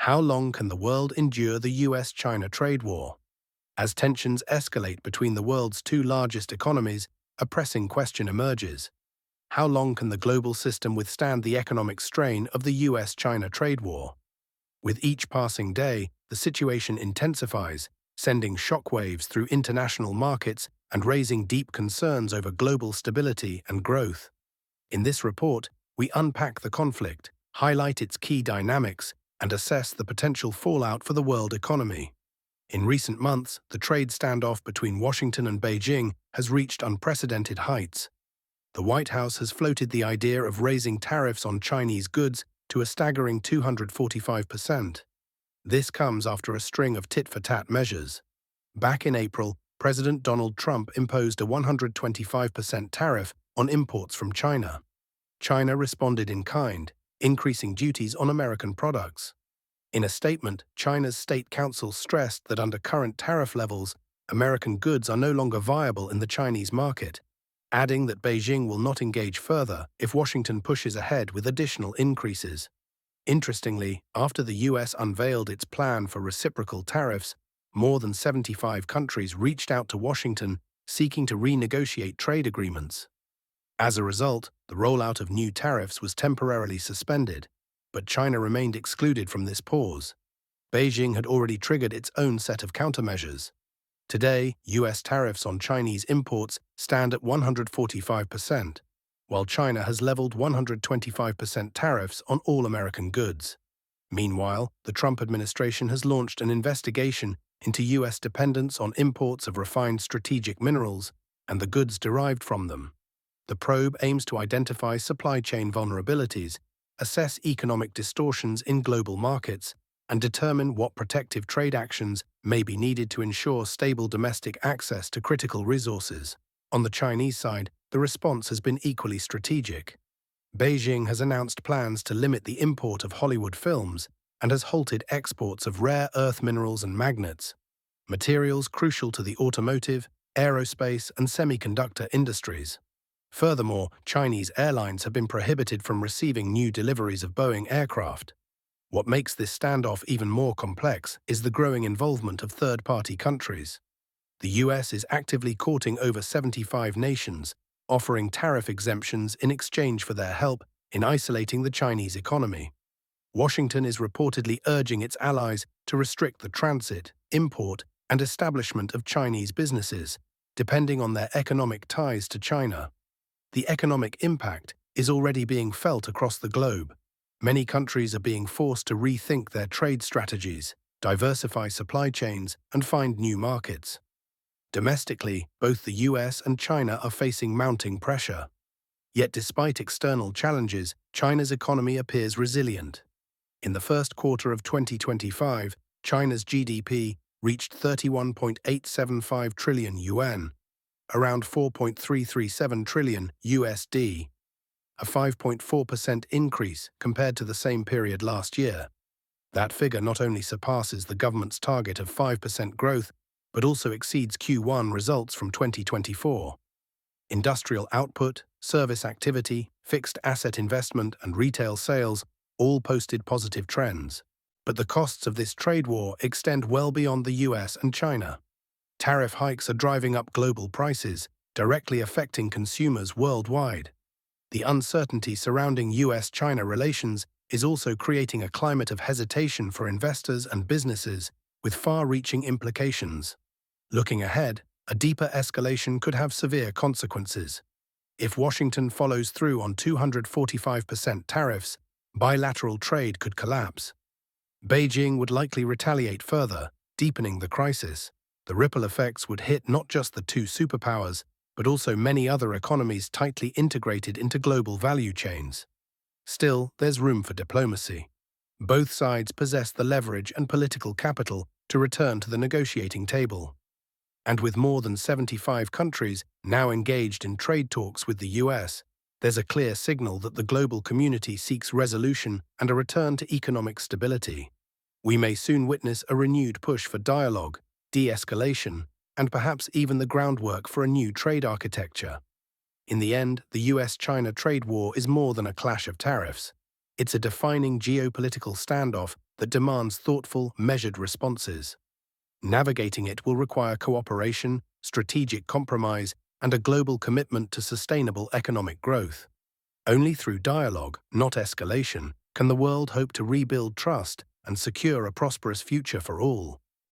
How long can the world endure the US-China trade war? As tensions escalate between the world's two largest economies, a pressing question emerges. How long can the global system withstand the economic strain of the US-China trade war? With each passing day, the situation intensifies, sending shockwaves through international markets and raising deep concerns over global stability and growth. In this report, we unpack the conflict, highlight its key dynamics, and assess the potential fallout for the world economy. In recent months, the trade standoff between Washington and Beijing has reached unprecedented heights. The White House has floated the idea of raising tariffs on Chinese goods to a staggering 245%. This comes after a string of tit-for-tat measures. Back in April, President Donald Trump imposed a 125% tariff on imports from China. China responded in kind, increasing duties on American products. In a statement, China's State Council stressed that under current tariff levels, American goods are no longer viable in the Chinese market, adding that Beijing will not engage further if Washington pushes ahead with additional increases. Interestingly, after the US unveiled its plan for reciprocal tariffs, more than 75 countries reached out to Washington seeking to renegotiate trade agreements. As a result, the rollout of new tariffs was temporarily suspended, but China remained excluded from this pause. Beijing had already triggered its own set of countermeasures. Today, US tariffs on Chinese imports stand at 145%, while China has leveled 125% tariffs on all American goods. Meanwhile, the Trump administration has launched an investigation into US dependence on imports of refined strategic minerals and the goods derived from them. The probe aims to identify supply chain vulnerabilities, assess economic distortions in global markets, and determine what protective trade actions may be needed to ensure stable domestic access to critical resources. On the Chinese side, the response has been equally strategic. Beijing has announced plans to limit the import of Hollywood films and has halted exports of rare earth minerals and magnets, materials crucial to the automotive, aerospace, and semiconductor industries. Furthermore, Chinese airlines have been prohibited from receiving new deliveries of Boeing aircraft. What makes this standoff even more complex is the growing involvement of third-party countries. The US is actively courting over 75 nations, offering tariff exemptions in exchange for their help in isolating the Chinese economy. Washington is reportedly urging its allies to restrict the transit, import, and establishment of Chinese businesses, depending on their economic ties to China. The economic impact is already being felt across the globe. Many countries are being forced to rethink their trade strategies, diversify supply chains, and find new markets. Domestically, both the US and China are facing mounting pressure. Yet despite external challenges, China's economy appears resilient. In the first quarter of 2025, China's GDP reached 31.875 trillion yuan, around 4.337 trillion USD, a 5.4% increase compared to the same period last year. That figure not only surpasses the government's target of 5% growth, but also exceeds Q1 results from 2024. Industrial output, service activity, fixed asset investment, and retail sales all posted positive trends. But the costs of this trade war extend well beyond the US and China. Tariff hikes are driving up global prices, directly affecting consumers worldwide. The uncertainty surrounding US-China relations is also creating a climate of hesitation for investors and businesses, with far-reaching implications. Looking ahead, a deeper escalation could have severe consequences. If Washington follows through on 245% tariffs, bilateral trade could collapse. Beijing would likely retaliate further, deepening the crisis. The ripple effects would hit not just the two superpowers, but also many other economies tightly integrated into global value chains. Still, there's room for diplomacy. Both sides possess the leverage and political capital to return to the negotiating table. And with more than 75 countries now engaged in trade talks with the US, there's a clear signal that the global community seeks resolution and a return to economic stability. We may soon witness a renewed push for dialogue, de-escalation, and perhaps even the groundwork for a new trade architecture. In the end, the US-China trade war is more than a clash of tariffs. It's a defining geopolitical standoff that demands thoughtful, measured responses. Navigating it will require cooperation, strategic compromise, and a global commitment to sustainable economic growth. Only through dialogue, not escalation, can the world hope to rebuild trust and secure a prosperous future for all.